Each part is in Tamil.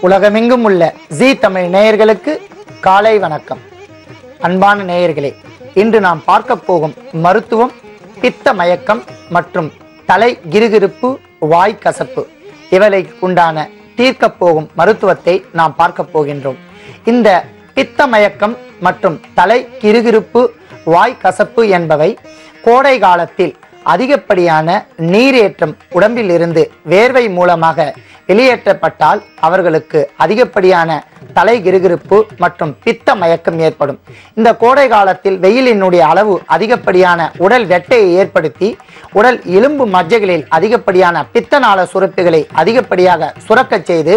உலகமெங்கும் உள்ள ஜீ தமிழ் நேயர்களுக்கு காலை வணக்கம். அன்பான நேயர்களே, இன்று நாம் பார்க்க போகும் மருத்துவம் பித்த மயக்கம் மற்றும் தலை கிறுகிறுப்பு, வாய் கசப்பு இவளை உண்டான தீர்க்க போகும் மருத்துவத்தை நாம் பார்க்க போகின்றோம். இந்த பித்த மயக்கம் மற்றும் தலை கிறுகிறுப்பு, வாய் கசப்பு என்பவை கோடை காலத்தில் அதிகப்படியான நீரேற்றம் உடம்பில் இருந்து வேர்வை மூலமாக வெளியேற்றப்பட்டால் அவர்களுக்கு அதிகப்படியான தலை கிறுகிறுப்பு மற்றும் பித்த மயக்கம் ஏற்படும். இந்த கோடை காலத்தில் வெயிலினுடைய அளவு அதிகப்படியான உடல் வெட்டையை ஏற்படுத்தி உடல் எலும்பு மஜ்ஜைகளில் அதிகப்படியான பித்தநாள சுரப்பிகளை அதிகப்படியாக சுரக்க செய்து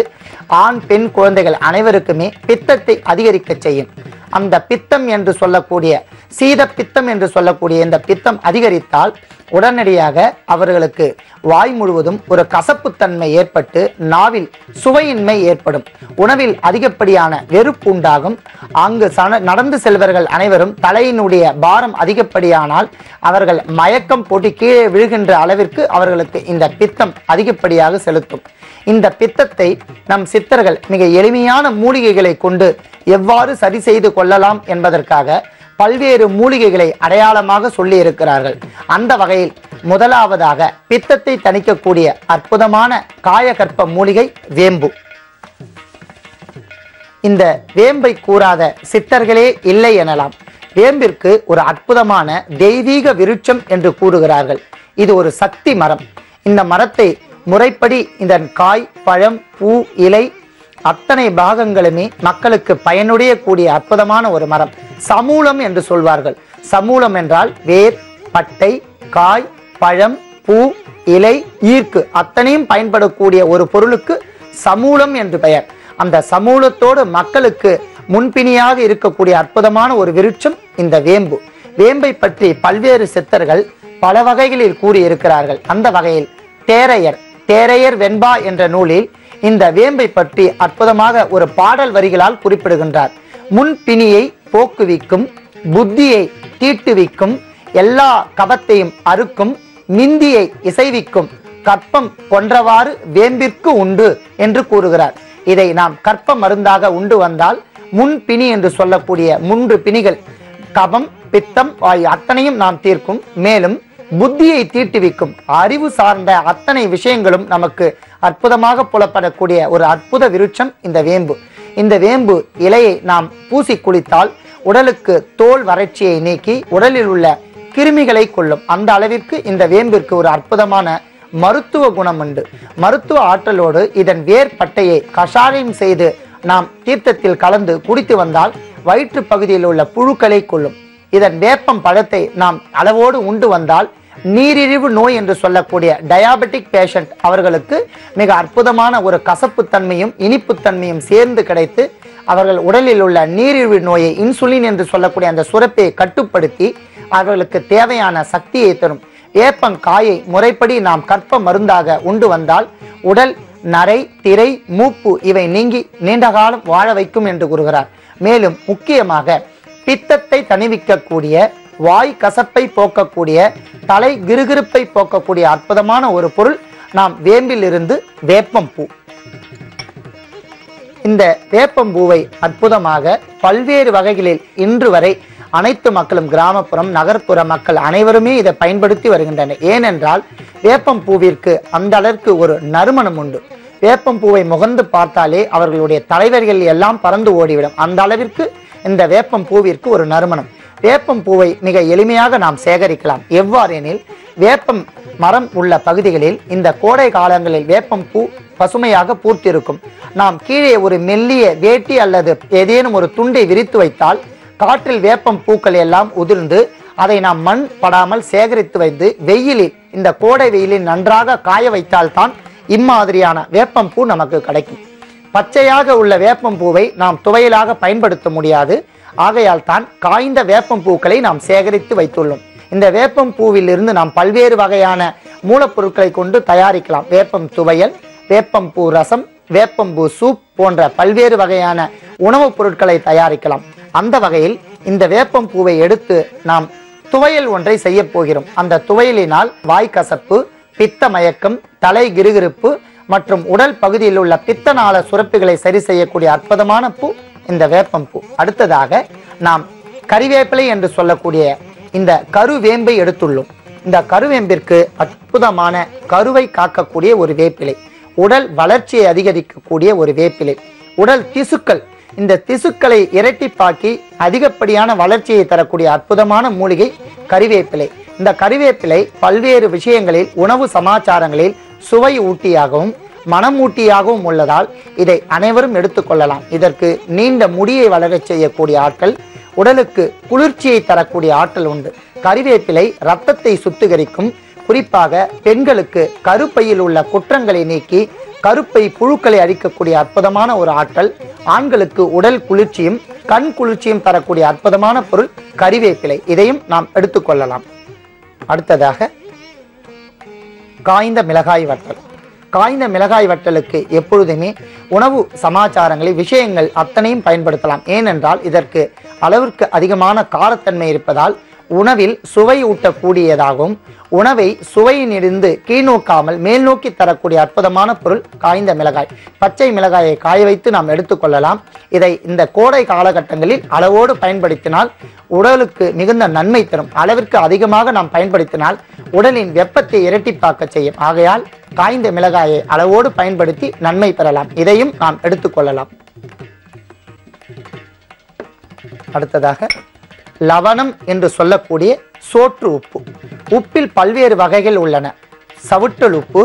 ஆண் பெண் குழந்தைகள் அனைவருக்குமே பித்தத்தை அதிகரிக்க செய்யும். அந்த பித்தம் என்று சொல்லக்கூடிய சீத பித்தம் என்று சொல்லக்கூடிய இந்த பித்தம் அதிகரித்தால் உடனடியாக அவர்களுக்கு வாய் முழுவதும் ஒரு கசப்புத்தன்மை ஏற்பட்டு நாவில் சுவையின்மை ஏற்படும். உணவில் அதிகப்படியான வெறுப்பு உண்டாகும். அங்கு நடந்து செல்வர்கள் அனைவரும் தலையினுடைய பாரம் அதிகப்படியானால் அவர்கள் மயக்கம் போட்டு கீழே விழுகின்ற அளவிற்கு அவர்களுக்கு இந்த பித்தம் அதிகப்படியாக செலுத்தும். இந்த பித்தத்தை நம் சித்தர்கள் மிக எளிமையான மூலிகைகளை கொண்டு எவ்வாறு சரி செய்து கொள்ளலாம் என்பதற்காக பல்வேறு மூலிகைகளை அடையாளமாக சொல்லி இருக்கிறார்கள். அந்த வகையில் முதலாவதாக பித்தத்தை தணிக்கக்கூடிய அற்புதமான காயகற்ப மூலிகை வேம்பு. இந்த வேம்பை கூறாத சித்தர்களே இல்லை எனலாம். வேம்பிற்கு ஒரு அற்புதமான தெய்வீக விருட்சம் என்று கூறுகிறார்கள். இது ஒரு சக்தி மரம். இந்த மரத்தை முறைப்படி இதன் காய், பழம், பூ, இலை அத்தனை பாகங்களுமே மக்களுக்கு பயனுடைய கூடிய அற்புதமான ஒரு மரம். சமூலம் என்று சொல்வார்கள். சமூலம் என்றால் வேர், பட்டை, காய், பழம், பூ, இலை, ஈர்க்கு அத்தனையும் பயன்படக்கூடிய ஒரு பொருளுக்கு சமூலம் என்று பெயர். அந்த சமூலத்தோடு மக்களுக்கு முன்பிணியாக இருக்கக்கூடிய அற்புதமான ஒரு விருட்சம் இந்த வேம்பு. வேம்பை பற்றி பல்வேறு சித்தர்கள் பல வகைகளில் கூறியிருக்கிறார்கள். அந்த வகையில் தேரையர் வெண்பா என்ற நூலில் இந்த வேம்பை பற்றி அற்புதமாக ஒரு பாடல் வரிகளால் குறிப்பிடுகின்றார். முன்பிணியை போக்குவிக்கும், புத்தியை தீட்டுவிக்கும், எல்லா கபத்தையும் அறுக்கும், மிந்தியை இசைவிக்கும், கற்பம் கொன்றவாறு வேம்பிற்கு உண்டு என்று கூறுகிறார். இதை நாம் கற்ப மருந்தாக உண்டு வந்தால் முன்பிணி என்று சொல்லக்கூடிய 3 பிணிகள் கபம், பித்தம், வாயு அத்தனையும் நாம் தீர்க்கும். மேலும் புத்தியை தீட்டுவிக்கும், அறிவு சார்ந்த அத்தனை விஷயங்களும் நமக்கு அற்புதமாக புலப்படக்கூடிய ஒரு அற்புத விருட்சம் இந்த வேம்பு. இந்த வேம்பு இலையை நாம் பூசி குளித்தால் உடலுக்கு தோல் வறட்சியை நீக்கி உடலில் உள்ள கிருமிகளை கொள்ளும். அந்த அளவிற்கு இந்த வேம்பிற்கு ஒரு அற்புதமான மருத்துவ குணம் உண்டு. மருத்துவ ஆற்றலோடு இதன் வேர் பட்டையை கஷாயம் செய்து நாம் தீர்த்தத்தில் கலந்து குடித்து வந்தால் வயிற்று பகுதியில் உள்ள புழுக்களை கொள்ளும். இதன் வேப்பம் பழத்தை நாம் அளவோடு உண்டு வந்தால் நீரிழிவு நோய் என்று சொல்லக்கூடிய டயாபெட்டிக் பேஷண்ட் அவர்களுக்கு மிக அற்புதமான ஒரு கசப்புத்தன்மையும் இனிப்புத்தன்மையும் சேர்ந்து கிடைத்து அவர்கள் உடலில் உள்ள நீரிழிவு நோயை, இன்சுலின் என்று சொல்லக்கூடிய அந்த சுரப்பை கட்டுப்படுத்தி அவர்களுக்கு தேவையான சக்தியை தரும். வேப்பங்காயை முறைப்படி நாம் கற்ப மருந்தாக உண்டு வந்தால் உடல் நரை, திரை, மூப்பு இவை நீங்கி நீண்ட காலம் வாழ வைக்கும் என்று கூறுகிறார். மேலும் முக்கியமாக பித்தத்தை தணிவிக்கக்கூடிய, வாய் கசப்பை போக்கக்கூடிய, தலை கிறுகிறுப்பை போக்கக்கூடிய அற்புதமான ஒரு பொருள் நாம் வேம்பில் இருந்து வேப்பம்பூ. இந்த வேப்பம்பூவை அற்புதமாக பல்வேறு வகைகளில் இன்று வரை அனைத்து மக்களும், கிராமப்புறம், நகர்ப்புற மக்கள் அனைவருமே இதை பயன்படுத்தி வருகின்றனர். ஏனென்றால் வேப்பம்பூவிற்கு அந்த அளவிற்கு ஒரு நறுமணம் உண்டு. வேப்பம்பூவை முகந்து பார்த்தாலே அவர்களுடைய தலைவர்கள் எல்லாம் பறந்து ஓடிவிடும். அந்த அளவிற்கு இந்த வேப்பம் பூவிற்கு ஒரு நறுமணம். வேப்பம் பூவை மிக எளிமையாக நாம் சேகரிக்கலாம். எவ்வாறெனில் வேப்பம் மரம் உள்ள பகுதிகளில் இந்த கோடை காலங்களில் வேப்பம் பூ பசுமையாக பூத்திருக்கும். நாம் கீழே ஒரு மெல்லிய வேட்டி அல்லது ஏதேனும் ஒரு துண்டை விரித்து வைத்தால் காற்றில் வேப்பம் பூக்கள் எல்லாம் உதிர்ந்து அதை நாம் மண் படாமல் சேகரித்து வைத்து வெயிலில், இந்த கோடை வெயிலில் நன்றாக காய வைத்தால்தான் இம்மாதிரியான வேப்பம் பூ நமக்கு கிடைக்கும். பச்சையாக உள்ள வேப்பம் பூவை நாம் துவையலாக பயன்படுத்த முடியாது. ஆகையால் தான் காய்ந்த வேப்பம் பூக்களை நாம் சேகரித்து வைத்துள்ளோம். இந்த வேப்பம் பூவில் இருந்து நாம் பல்வேறு வகையான மூலப்பொருட்களை கொண்டு தயாரிக்கலாம். வேப்பம் துவையல், வேப்பம் பூ ரசம், வேப்பம்பூ சூப் போன்ற பல்வேறு வகையான உணவுப் பொருட்களை தயாரிக்கலாம். அந்த வகையில் இந்த வேப்பம் பூவை எடுத்து நாம் துவையல் ஒன்றை செய்ய போகிறோம். அந்த துவையலினால் வாய்க்கசப்பு, பித்த மயக்கம், தலை கிறுகிறுப்பு மற்றும் உடல் பகுதியில் உள்ள பித்தநாள சுரப்பிகளை சரி செய்யக்கூடிய அற்புதமான பூ இந்த வேப்பம் பூ. அடுத்ததாக நாம் கறிவேப்பிலை என்று சொல்லக்கூடிய இந்த கருவேம்பை எடுத்துள்ளோம். இந்த கருவேம்பிற்கு அற்புதமான கருவை காக்கக்கூடிய ஒரு வேப்பிலை, உடல் வளர்ச்சியை அதிகரிக்கக்கூடிய ஒரு வேப்பிலை, உடல் திசுக்கள், இந்த திசுக்களை இரட்டிப்பாக்கி அதிகப்படியான வளர்ச்சியை தரக்கூடிய அற்புதமான மூலிகை கறிவேப்பிலை. இந்த கறிவேப்பிலை பல்வேறு விஷயங்களில் உணவு சமாச்சாரங்களில் சுவை ஊட்டியாகவும் மனமூட்டியாகவும் உள்ளதால் இதை அனைவரும் எடுத்துக்கொள்ளலாம். இதற்கு நீண்ட முடியை வளரச் செய்யக்கூடிய ஆற்றல், உடலுக்கு குளிர்ச்சியை தரக்கூடிய ஆற்றல் உண்டு. கறிவேப்பிலை இரத்தத்தை சுத்திகரிக்கும். குறிப்பாக பெண்களுக்கு கருப்பையில் உள்ள குற்றங்களை நீக்கி கருப்பை புழுக்களை அழிக்கக்கூடிய அற்புதமான ஒரு ஆற்றல். ஆண்களுக்கு உடல் குளிர்ச்சியும் கண் குளிர்ச்சியும் தரக்கூடிய அற்புதமான பொருள் கறிவேப்பிலை. இதையும் நாம் எடுத்துக்கொள்ளலாம். அடுத்ததாக காய்ந்த மிளகாய் வற்றல். காய்ந்த மிளகாய் வற்றலுக்கு எப்பொழுதுமே உணவு சமாச்சாரங்களில் விஷயங்கள் அத்தனையும் பயன்படுத்தலாம். ஏனென்றால் இதற்கு அளவிற்கு அதிகமான காரத்தன்மை இருப்பதால் உணவில் சுவை ஊட்டக்கூடியதாகவும் உணவை சுவையினிருந்து கீழ்நோக்காமல் மேல் நோக்கி தரக்கூடிய அற்புதமான பொருள் காய்ந்த மிளகாய். பச்சை மிளகாயை காய வைத்து நாம் எடுத்துக்கொள்ளலாம். இதை இந்த கோடை காலகட்டங்களில் அளவோடு பயன்படுத்தினால் உடலுக்கு மிகுந்த நன்மை தரும். அளவிற்கு அதிகமாக நாம் பயன்படுத்தினால் உடலின் வெப்பத்தை இரட்டிப்பாக்க செய்யும். ஆகையால் காய்ந்த மிளகாயை அளவோடு பயன்படுத்தி நன்மை பெறலாம். இதையும் நாம் எடுத்துக்கொள்ளலாம். அடுத்ததாக லவணம் என்று சொல்லக்கூடிய சோற்று உப்பு. உப்பில் பல்வேறு வகைகள் உள்ளன. சவுட்டல் உப்பு,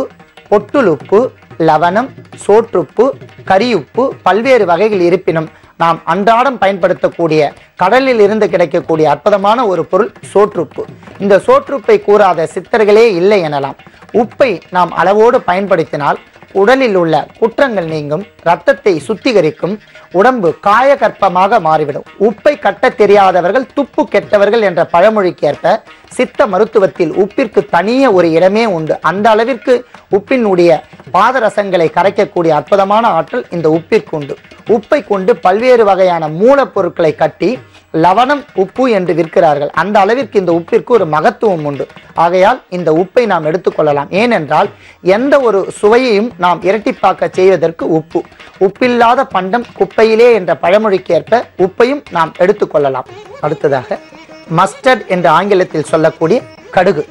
பொட்டுல் உப்பு, லவணம், சோற்றுப்பு, கரியுப்பு, பல்வேறு வகைகள் இருப்பினும் நாம் அன்றாடம் பயன்படுத்தக்கூடிய கடலில் இருந்து கிடைக்கக்கூடிய அற்புதமான ஒரு பொருள் சோற்றுப்பு. இந்த சோற்றுப்பை கூறாத சித்தர்களே இல்லை எனலாம். உப்பை நாம் அளவோடு பயன்படுத்தினால் உடலில் உள்ள குற்றங்கள் நீங்கும், இரத்தத்தை சுத்திகரிக்கும், உடம்பு காயகற்பமாக மாறிவிடும். உப்பை கட்ட தெரியாதவர்கள் துப்பு கெட்டவர்கள் என்ற பழமொழிக்கேற்ப சித்த மருத்துவத்தில் உப்பிற்கு தனிய ஒரு இடமே உண்டு. அந்த அளவிற்கு உப்பினுடைய பாதரசங்களை கரைக்கக்கூடிய அற்புதமான ஆற்றல் இந்த உப்பிற்கு உண்டு. உப்பை கொண்டு பல்வேறு வகையான மூலப்பொருட்களை கட்டி லவணம் உப்பு என்று விற்கிறார்கள். அந்த அளவிற்கு இந்த உப்பிற்கு ஒரு மகத்துவம் உண்டு. ஆகையால் இந்த உப்பை நாம் எடுத்துக்கொள்ளலாம். ஏனென்றால் எந்த ஒரு சுவையையும் நாம் இரட்டிப்பாக்க செய்வதற்கு உப்பு. உப்பில்லாத பண்டம் குப்பையிலே என்ற பழமொழிக்கேற்ப உப்பையும் நாம் எடுத்துக்கொள்ளலாம். அடுத்ததாக மஸ்டர்ட் என்ற ஆங்கிலத்தில் சொல்லக்கூடிய கடுகு.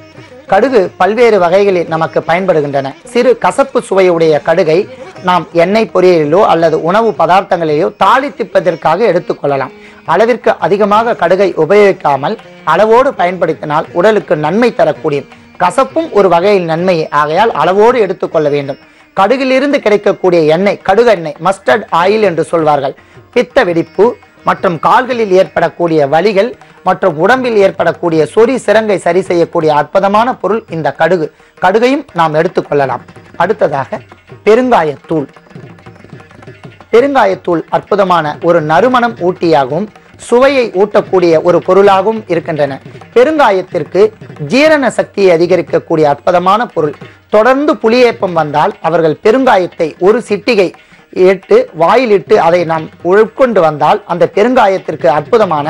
கடுகு பல்வேறு வகைகளில் நமக்கு பயன்படுகின்றன. சிறு கசப்பு சுவையுடைய கடுகை நாம் எண்ணெய் பொரியலிலோ அல்லது உணவு பதார்த்தங்களிலோ தாளித்திப்பதற்காக எடுத்துக்கொள்ளலாம். அளவிற்கு அதிகமாக கடுகை உபயோகிக்காமல் அளவோடு பயன்படுத்தினால் உடலுக்கு நன்மை தரக்கூடிய கசப்பும் ஒரு வகையில் நன்மையே. ஆகையால் அளவோடு எடுத்துக்கொள்ள வேண்டும். கடுகிலிருந்து கிடைக்கக்கூடிய எண்ணெய் கடுகு எண்ணெய், மஸ்டர்ட் ஆயில் என்று சொல்வார்கள். பித்த வெடிப்பு மற்றும் கால்களில் ஏற்படக்கூடிய வலிகள் மற்றும் உடம்பில் ஏற்படக்கூடிய சொறி சிரங்கை சரி செய்யக்கூடிய அற்புதமான பொருள் இந்த கடுகு. கடுகையும் நாம் எடுத்துக்கொள்ளலாம். அடுத்ததாக பெருங்காயத்தூள். பெருங்காயத்தூள் அற்புதமான ஒரு நறுமணம் ஊட்டியாகவும் சுவையை ஊட்டக்கூடிய ஒரு பொருளாகவும் இருக்கின்றன. பெருங்காயத்திற்கு ஜீரண சக்தியை அதிகரிக்கக்கூடிய அற்புதமான பொருள். தொடர்ந்து புளியேப்பம் வந்தால் அவர்கள் பெருங்காயத்தை ஒரு சிட்டிகை இட்டு வாயிலிட்டு அதை நாம் உட்கொண்டு வந்தால் அந்த பெருங்காயத்திற்கு அற்புதமான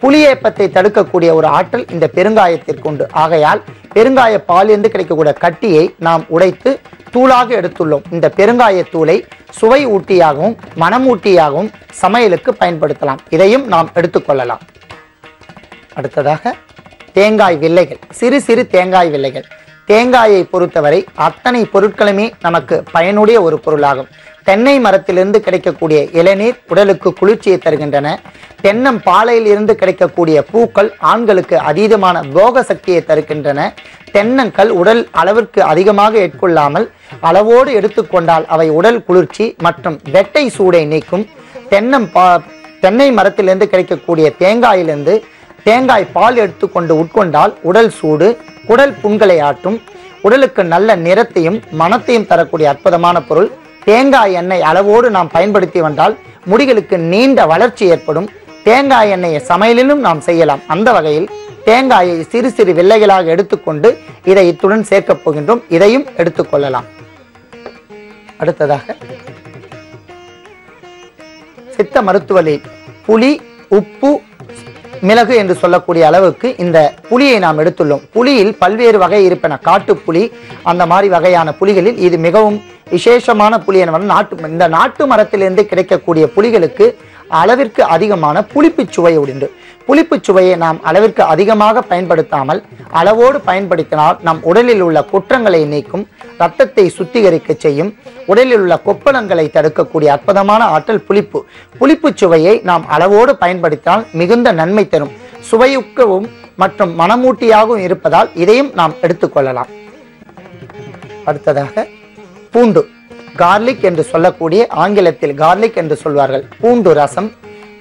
புளியேப்பத்தை தடுக்கக்கூடிய ஒரு ஆற்றல் இந்த பெருங்காயத்திற்கு உண்டு. ஆகையால் பெருங்காய பாலிலிருந்து கிடைக்கக்கூடிய கட்டியை நாம் உடைத்து தூளாக எடுத்துள்ளோம். இந்த பெருங்காய தூளை சுவை ஊட்டியாகவும் மனமூட்டியாகவும் சமையலுக்கு பயன்படுத்தலாம். இதையும் நாம் எடுத்துக்கொள்ளலாம். அடுத்ததாக தேங்காய் வில்லைகள். சிறு சிறு தேங்காய் வில்லைகள். தேங்காயை பொறுத்தவரை அத்தனை பொருட்களுமே நமக்கு பயனுடைய ஒரு பொருளாகும். தென்னை மரத்திலிருந்து கிடைக்கக்கூடிய இளநீர் உடலுக்கு குளிர்ச்சியை தருகின்றன. தென்னம் பாலையில் இருந்து கிடைக்கக்கூடிய பூக்கள் ஆண்களுக்கு அதீதமான போக சக்தியை தருகின்றன. தென்னங்கள் உடல் அளவிற்கு அதிகமாக ஏற்கொள்ளாமல் அளவோடு எடுத்துக்கொண்டால் அவை உடல் குளிர்ச்சி மற்றும் வெட்டை சூடை நீக்கும். தென்னை மரத்திலிருந்து கிடைக்கக்கூடிய தேங்காயிலிருந்து தேங்காய் பால் எடுத்துக்கொண்டு உட்கொண்டால் உடல் சூடு, குடல் புண்களை ஆற்றும், உடலுக்கு நல்ல நிறத்தையும் மனத்தையும் தரக்கூடிய அற்புதமான பொருள். தேங்காய் எண்ணெய் அளவோடு நாம் பயன்படுத்தி வந்தால் முடிகளுக்கு நீண்ட வளர்ச்சி ஏற்படும். தேங்காய் எண்ணெயை சமையலிலும் நாம் செய்யலாம். அந்த வகையில் தேங்காயை சிறு சிறு வில்லைகளாக எடுத்துக்கொண்டு இதை இத்துடன் சேர்க்கப் போகின்றோம். இதையும் எடுத்துக்கொள்ளலாம். அடுத்ததாக சித்த மருத்துவத்தில் புளி, உப்பு, மிளகு என்று சொல்லக்கூடிய அளவுக்கு இந்த புளியை நாம் எடுத்துள்ளோம். புளியில் பல்வேறு வகை இருப்பன. காட்டு புளி, அந்த மாதிரி வகையான புலிகளில் இது மிகவும் விசேஷமான புளி என்ன இந்த நாட்டு மரத்திலிருந்து கிடைக்கக்கூடிய புளிகளுக்கு அளவிற்கு அதிகமான புளிப்பு சுவை உண்டு. புளிப்பு சுவையை நாம் அளவிற்கு அதிகமாக பயன்படுத்தாமல் அளவோடு பயன்படுத்தினால் நம் உடலில் உள்ள குற்றங்களை நீக்கும், இரத்தத்தை சுத்திகரிக்க செய்யும், உடலில் உள்ள கொப்பளங்களை தடுக்கக்கூடிய அற்புதமான ஆற்றல் புளிப்பு. புளிப்பு சுவையை நாம் அளவோடு பயன்படுத்தினால் மிகுந்த நன்மை தரும், சுவையுக்கவும் மற்றும் மனமூட்டியாகவும் இருப்பதால் இதையும் நாம் எடுத்துக்கொள்ளலாம். அடுத்ததாக பூண்டு, கார்லிக் என்று சொல்லக்கூடிய, ஆங்கிலத்தில் கார்லிக் என்று சொல்வார்கள். பூண்டு ரசம்.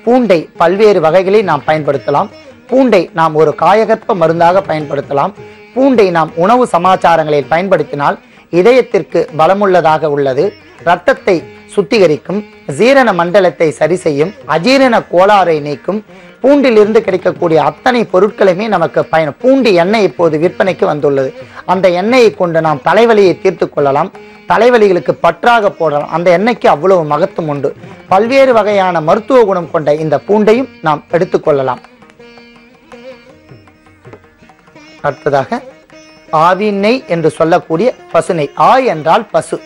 பூண்டை பல்வேறு வகைகளில் நாம் பயன்படுத்தலாம். பூண்டை நாம் ஒரு காயகற்ப மருந்தாக பயன்படுத்தலாம். பூண்டை நாம் உணவு சமாச்சாரங்களில் பயன்படுத்தினால் இதயத்திற்கு பலமுள்ளதாக உள்ளது, இரத்தத்தை சுத்திகரிக்கும், ஜீரண மண்டலத்தை சரி செய்யும், அஜீரண கோளாறை நீக்கும். பூண்டிலிருந்து கிடைக்கக்கூடிய அத்தனை பொருட்களுமே நமக்கு பூண்டு எண்ணெய் இப்போது விற்பனைக்கு வந்துள்ளது. அந்த எண்ணெயை கொண்டு நாம் தலைவலியை தீர்த்து கொள்ளலாம், தலைவலிகளுக்கு பற்றாக போடலாம். அந்த எண்ணெய்க்கு அவ்வளவு மகத்துவம் உண்டு. பல்வேறு வகையான மருத்துவ குணம் கொண்ட இந்த பூண்டையும் நாம் எடுத்துக்கொள்ளலாம். அடுத்ததாக ஆவிநெய் என்று சொல்லக்கூடிய பசுநெய். என்றால் பசு,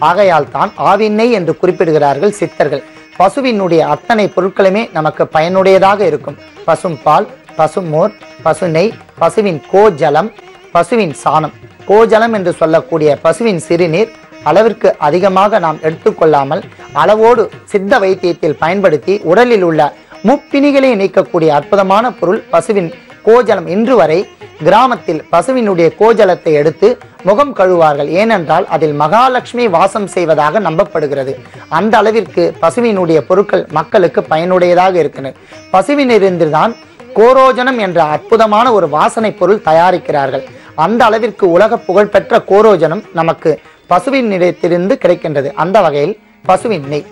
ஆகையால் தான் ஆவிநெய் என்று குறிப்பிடுகிறார்கள் சித்தர்கள். பசுவினுடைய அத்தனை பொருட்களுமே நமக்கு பயனுடையதாக இருக்கும். பசும்பால், பசுமோர், பசுநெய், பசுவின் கோஜலம், பசுவின் சாணம். கோஜலம் என்று சொல்லக்கூடிய பசுவின் சிறுநீர் அளவிற்கு அதிகமாக நாம் எடுத்துக்கொள்ளாமல் அளவோடு சித்த வைத்தியத்தில் பயன்படுத்தி உடலில் உள்ள முப்பிணிகளை நீக்கக்கூடிய அற்புதமான பொருள் பசுவின் கோஜலம். இன்று வரை கிராமத்தில் பசுவினுடைய கோஜலத்தை எடுத்து முகம் கழுவார்கள். ஏனென்றால் அதில் மகாலட்சுமி வாசம் செய்வதாக நம்பப்படுகிறது. அந்த அளவிற்கு பசுவினுடைய பொருட்கள் மக்களுக்கு பயனுடையதாக இருக்கிறது. பசுவினிருந்துதான் கோரோஜனம் என்ற அற்புதமான ஒரு வாசனை பொருள் தயாரிக்கிறார்கள். அந்த அளவிற்கு உலக புகழ்பெற்ற கோரோஜனம் நமக்கு பசுவின் நிலையத்திலிருந்து கிடைக்கின்றது. அந்த வகையில் பசுவின் நெய்.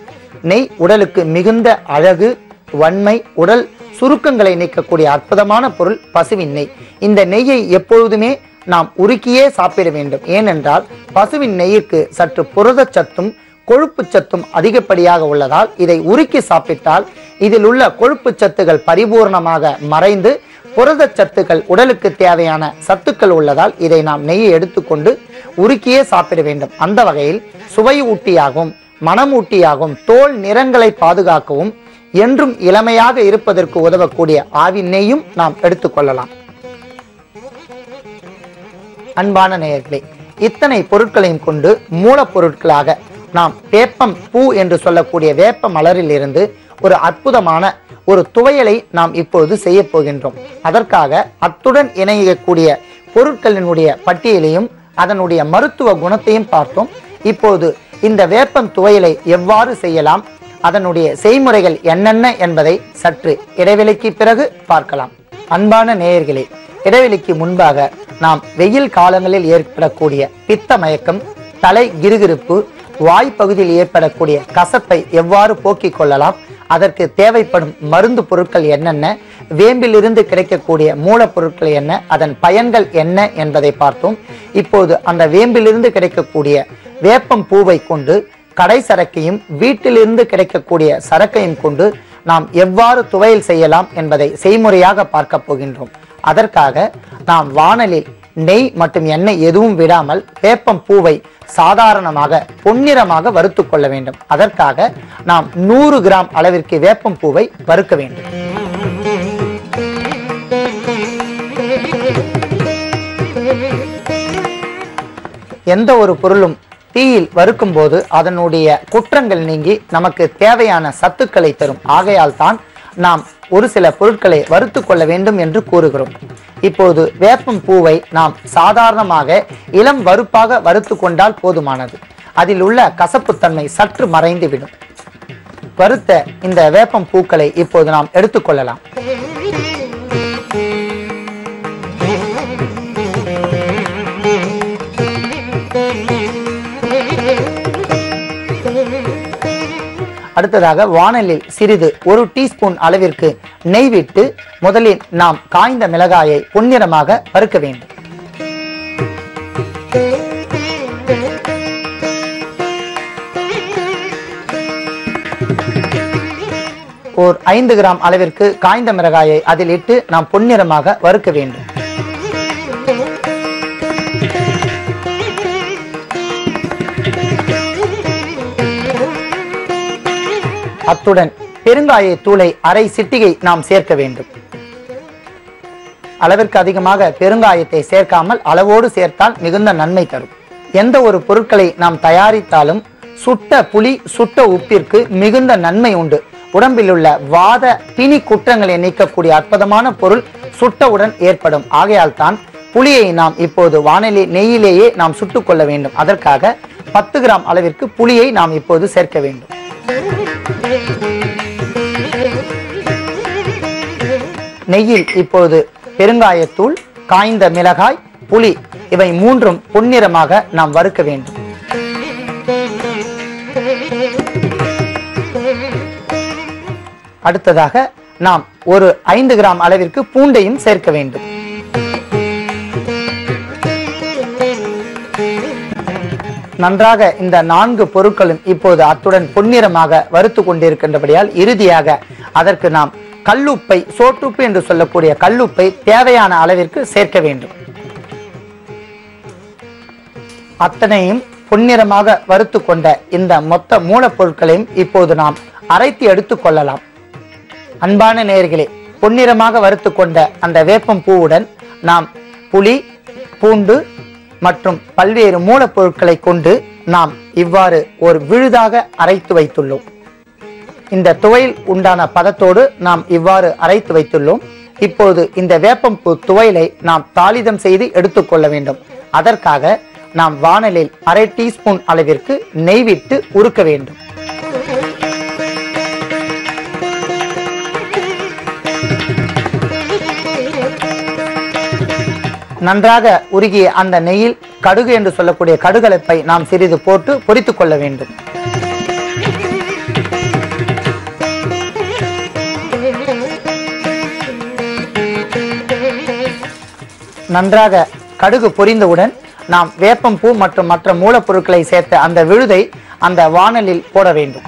நெய் உடலுக்கு மிகுந்த அழகு, வன்மை, உடல் சுருக்கங்களை நீக்கக்கூடிய அற்புதமான பொருள் பசுவின் நெய். இந்த நெய்யை எப்பொழுதுமே நாம் உருக்கியே சாப்பிட வேண்டும். ஏனென்றால் பசுவின் நெய்யுக்கு சற்று புரதச்சத்தும் கொழுப்பு சத்தும் அதிகப்படியாக உள்ளதால் இதை உருக்கி சாப்பிட்டால் இதில் உள்ள கொழுப்பு சத்துக்கள் பரிபூர்ணமாக மறைந்து புரதச்சத்துக்கள் உடலுக்கு தேவையான சத்துக்கள் உள்ளதால் இதை நாம் நெய்யை எடுத்துக்கொண்டு உருக்கியே சாப்பிட வேண்டும். அந்த வகையில் சுவை ஊட்டியாகவும் மனமூட்டியாகவும் தோல் நிறங்களை பாதுகாக்கவும் என்றும் இளமையாக இருப்பதற்கு உதவக்கூடிய ஆவின் நெய்யும் நாம் எடுத்துக்கொள்ளலாம். அன்பான நேயர்களே, இத்தனை பொருட்களையும் கொண்டு மூலப்பொருட்களாக நாம் வேப்பம் பூ என்று சொல்லக்கூடிய வேப்ப மலரில் இருந்து ஒரு அற்புதமான ஒரு துவையலை நாம் இப்பொழுது செய்ய போகின்றோம். அதற்காக அத்துடன் இணையக்கூடிய பொருட்களினுடைய பட்டியலையும் அதனுடைய மருத்துவ குணத்தையும் பார்த்தோம். இப்போது இந்த வேப்பம் துவையலை எவ்வாறு செய்யலாம், அதனுடைய செய்முறைகள் என்னென்ன என்பதை சற்று இடைவெளிக்கு பிறகு பார்க்கலாம். அன்பான நேயர்களே, இடைவெளிக்கு முன்பாக நாம் வெயில் காலங்களில் ஏற்படக்கூடிய பித்த மயக்கம், தலை கிருகிருப்பு, வாய்ப்பகுதியில் ஏற்படக்கூடிய கசப்பை எவ்வாறு போக்கிக் கொள்ளலாம், அதற்கு தேவைப்படும் மருந்து பொருட்கள் என்னென்ன, வேம்பிலிருந்து கிடைக்கக்கூடிய மூலப்பொருட்கள் என்ன, அதன் பயன்கள் என்ன என்பதை பார்த்தோம். இப்போது அந்த வேம்பிலிருந்து கிடைக்கக்கூடிய வேப்பம் பூவை கொண்டு கடை சரக்கையும் வீட்டிலிருந்து கிடைக்கக்கூடிய சரக்கையும் கொண்டு நாம் எவ்வாறு துவையல் செய்யலாம் என்பதை செய்முறையாக பார்க்க போகின்றோம். அதற்காக நாம் வாணலில் நெய் மற்றும் எண்ணெய் எதுவும் விடாமல் வேப்பம் பூவை சாதாரணமாக பொன்னிறமாக வறுத்து கொள்ள வேண்டும். அதற்காக நாம் 100 கிராம் அளவிற்கு வேப்பம் பூவை வறுக்க வேண்டும். எந்த ஒரு பொருளும் தீயில் வறுக்கும் போது அதனுடைய குற்றங்கள் நீங்கி நமக்கு தேவையான சத்துக்களை தரும். ஆகையால் தான் நாம் ஒரு சில பொருட்களை வறுத்து கொள்ள வேண்டும் என்று கூறுகிறோம். இப்போது வேப்பம் பூவை நாம் சாதாரணமாக இளம் வறுப்பாக வறுத்து கொண்டால் போதுமானது. அதில் உள்ள கசப்புத்தன்மை சற்று மறைந்துவிடும். வறுத்த இந்த வேப்பம் பூக்களை இப்போது நாம் எடுத்துக்கொள்ளலாம். அடுத்ததாக வாணலில் சிறிது 1 டீஸ்பூன் அளவிற்கு நெய் விட்டு முதலில் நாம் காய்ந்த மிளகாயை பொன்னிறமாக வறுக்க வேண்டும். ஒரு 5 கிராம் அளவிற்கு காய்ந்த மிளகாயை அதில் இட்டு நாம் பொன்னிறமாக வறுக்க வேண்டும். அத்துடன் பெருங்காய தூளை அரை சிட்டிகை நாம் சேர்க்க வேண்டும். அளவிற்கு அதிகமாக பெருங்காயத்தை சேர்க்காமல் அளவோடு சேர்த்தால் மிகுந்த நன்மை தரும். எந்த ஒரு பொருட்களை நாம் தயாரித்தாலும் சுட்ட புளி சுட்ட உப்பிற்கு மிகுந்த நன்மை உண்டு. உடம்பில் உள்ள வாத பிணி குற்றங்களை நீக்கக்கூடிய அற்புதமான பொருள் சுட்டவுடன் ஏற்படும். ஆகையால் தான் புளியை நாம் இப்போது வானிலை நெய்யிலேயே நாம் சுட்டுக் கொள்ள வேண்டும். அதற்காக 10 கிராம் அளவிற்கு புளியை நாம் இப்போது சேர்க்க வேண்டும். நெய்யில் இப்போது பெருங்காயத்தூள், காய்ந்த மிளகாய், புளி இவை மூன்றும் பொன்னிறமாக நாம் வறுக்க வேண்டும். அடுத்ததாக நாம் ஒரு 5 கிராம் அளவிற்கு பூண்டையும் சேர்க்க வேண்டும். நன்றாக இந்த 4 பொருட்களும் இப்போது அத்துடன் பொன்னிறமாக வறுத்து கொண்டிருக்கின்றபடியால் இறுதியாக அதற்கு நாம் கல்லுப்பை, சோற்றுப்பு என்று சொல்லக்கூடிய கல்லுப்பை தேவையான அளவிற்கு சேர்க்க வேண்டும். அத்தனையும் பொன்னிறமாக வறுத்து கொண்ட இந்த மொத்த மூலப்பொருட்களையும் இப்போது நாம் அரைத்து எடுத்துக் கொள்ளலாம். அன்பான நேயர்களே, பொன்னிறமாக வறுத்து கொண்ட அந்த வேப்பம் பூவுடன் நாம் புளி, பூண்டு மற்றும் பல்வேறு மூலப்பொருட்களை கொண்டு நாம் இவ்வாறு ஒரு விழுதாக அரைத்து வைத்துள்ளோம். இந்த துவையல் உண்டான பதத்தோடு நாம் இவ்வாறு அரைத்து வைத்துள்ளோம். இப்போது இந்த வேப்பம்பூ துவையலை நாம் தாளிதம் செய்து எடுத்துக்கொள்ள வேண்டும். அதற்காக நாம் வாணலில் அரை டீஸ்பூன் அளவிற்கு நெய் விட்டு உருக்க வேண்டும். நன்றாக உருகிய அந்த நெய்யில் கடுகு என்று சொல்லக்கூடிய கடுகலப்பை நாம் சிறிது போட்டு பொரித்துக் கொள்ள வேண்டும். நன்றாக கடுகு பொரிந்தவுடன் நாம் வேப்பம்பூ மற்றும் மற்ற மூலப்பொருட்களை சேர்த்த அந்த விழுதை அந்த வாணலில் போட வேண்டும்.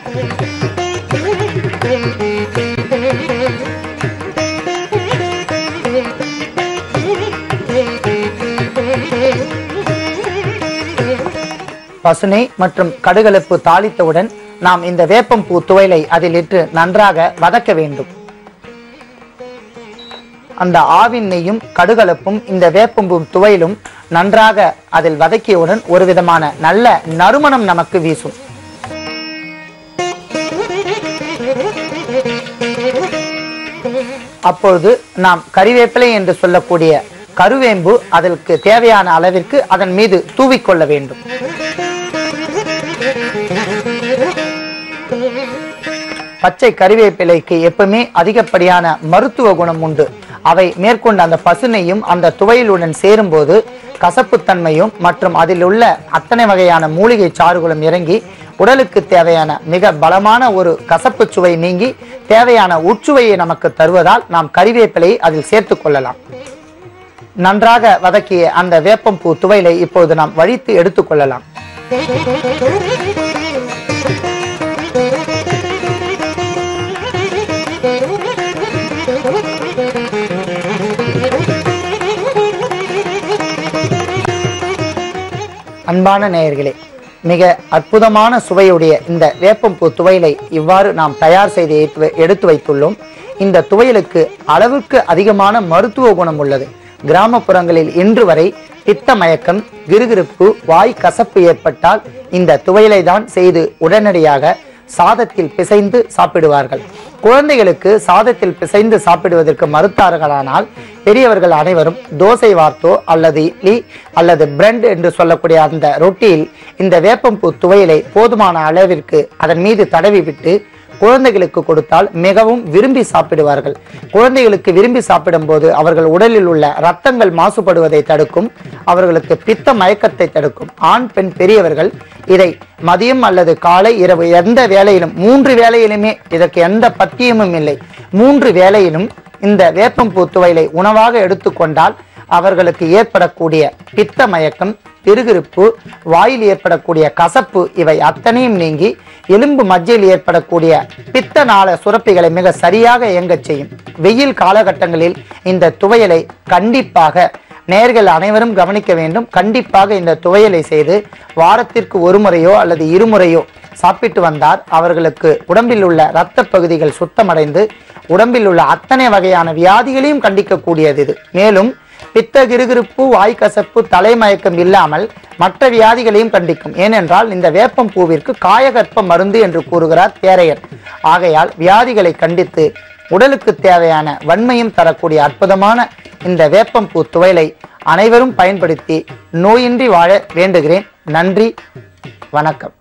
பசுனை மற்றும் கடுகலப்பு தாளித்தவுடன் நாம் இந்த வேப்பம்பூ துவையலை அதில் இட்டு நன்றாக வதக்க வேண்டும். அந்த ஆவின் நெய்யும் கடுகலப்பும் இந்த வேப்பம்பூ துவையலும் நன்றாக அதில் வதக்கியவுடன் ஒரு விதமான நல்ல நறுமணம் நமக்கு வீசும். அப்பொழுது நாம் கறிவேப்பிலை என்று சொல்லக்கூடிய கருவேம்பு அதற்கு தேவையான அளவிற்கு அதன் மீது தூவிக்கொள்ள வேண்டும். பச்சை கறிவேப்பிலைக்கு எப்பவுமே அதிகப்படியான மருத்துவ குணம் உண்டு. அவை மேற்கொண்ட அந்த பசுனையும் அந்த துவையலுடன் சேரும் போது கசப்புத்தன்மையும் மற்றும் அதில் உள்ள அத்தனை வகையான மூலிகை சாறுகளும் இறங்கி உடலுக்கு தேவையான மிக பலமான ஒரு கசப்பு சுவை நீங்கி தேவையான உட்சுவையை நமக்கு தருவதால் நாம் கறிவேப்பிலையை அதில் சேர்த்து கொள்ளலாம். நன்றாக வதக்கிய அந்த வேப்பம்பூ துவையலை இப்போது நாம் வழித்து எடுத்துக் கொள்ளலாம். அன்பான நேயர்களே, மிக அற்புதமான சுவையுடைய இந்த வேப்பம்பூ துவையலை இவ்வாறு நாம் தயார் செய்து எடுத்து வைத்துள்ளோம். இந்த துவையலுக்கு அளவுக்கு அதிகமான மருத்துவ குணம் உள்ளது. கிராமப்புறங்களில் இன்று வரை பித்த மயக்கம், கிறுகிறுப்பு, வாய் கசப்பு ஏற்பட்டால் இந்த துவையலை தான் செய்து உடனடியாக சாதத்தில் பிசைந்து சாப்பிடுவார்கள். குழந்தைகளுக்கு சாதத்தில் பிசைந்து சாப்பிடுவதற்கு மறுத்தார்களானால் பெரியவர்கள் அனைவரும் தோசை வார்த்தோ அல்லது இட்லி அல்லது பிரெட் என்று சொல்லக்கூடிய அந்த ரொட்டியில் இந்த வேப்பம்பூ துவையலை போதுமான அளவிற்கு அதன் மீது தடவி விட்டு குழந்தைகளுக்கு கொடுத்தால் மிகவும் விரும்பி சாப்பிடுவார்கள். குழந்தைகளுக்கு விரும்பி சாப்பிடும் போது அவர்கள் உடலில் உள்ள இரத்தங்கள் மாசுபடுவதை தடுக்கும், அவர்களுக்கு பித்த மயக்கத்தை தடுக்கும். ஆண் பெண் பெரியவர்கள் இதை மதியம் அல்லது காலை இரவு எந்த வேளையிலும் 3 வேளையிலுமே இதற்கு எந்த பத்தியமும் இல்லை. 3 வேளையிலும் இந்த வேப்பம்பூ துவையலை உணவாக எடுத்துக்கொண்டால் அவர்களுக்கு ஏற்படக்கூடிய பித்த மயக்கம், கிறுகிறுப்பு, வாயில் ஏற்படக்கூடிய கசப்பு இவை அத்தனையும் நீங்கி எலும்பு மஜ்ஜையில் ஏற்படக்கூடிய பித்த நாள சுரப்பிகளை மிக சரியாக இயங்க செய்யும். வெயில் காலகட்டங்களில் இந்த துவையலை கண்டிப்பாக நேயர்கள் அனைவரும் கவனிக்க வேண்டும். கண்டிப்பாக இந்த துவையலை செய்து வாரத்திற்கு ஒரு முறையோ அல்லது இருமுறையோ சாப்பிட்டு வந்தார் அவர்களுக்கு உடம்பில் உள்ள இரத்த பகுதிகள் சுத்தமடைந்து உடம்பில் உள்ள அத்தனை வகையான வியாதிகளையும் கண்டிக்கக்கூடியது இது. மேலும் பித்த கிருகிருப்பு, வாய்க்கசப்பு, தலைமயக்கம் இல்லாமல் மற்ற வியாதிகளையும் கண்டிக்கும். ஏனென்றால் இந்த வேப்பம் பூவிற்கு காயகற்ப மருந்து என்று கூறுகிறார் தேரையர். ஆகையால் வியாதிகளை கண்டித்து உடலுக்கு தேவையான வன்மையும் தரக்கூடிய அற்புதமான இந்த வேப்பம் பூ துவையலை அனைவரும் பயன்படுத்தி நோயின்றி வாழ வேண்டுகிறேன். நன்றி, வணக்கம்.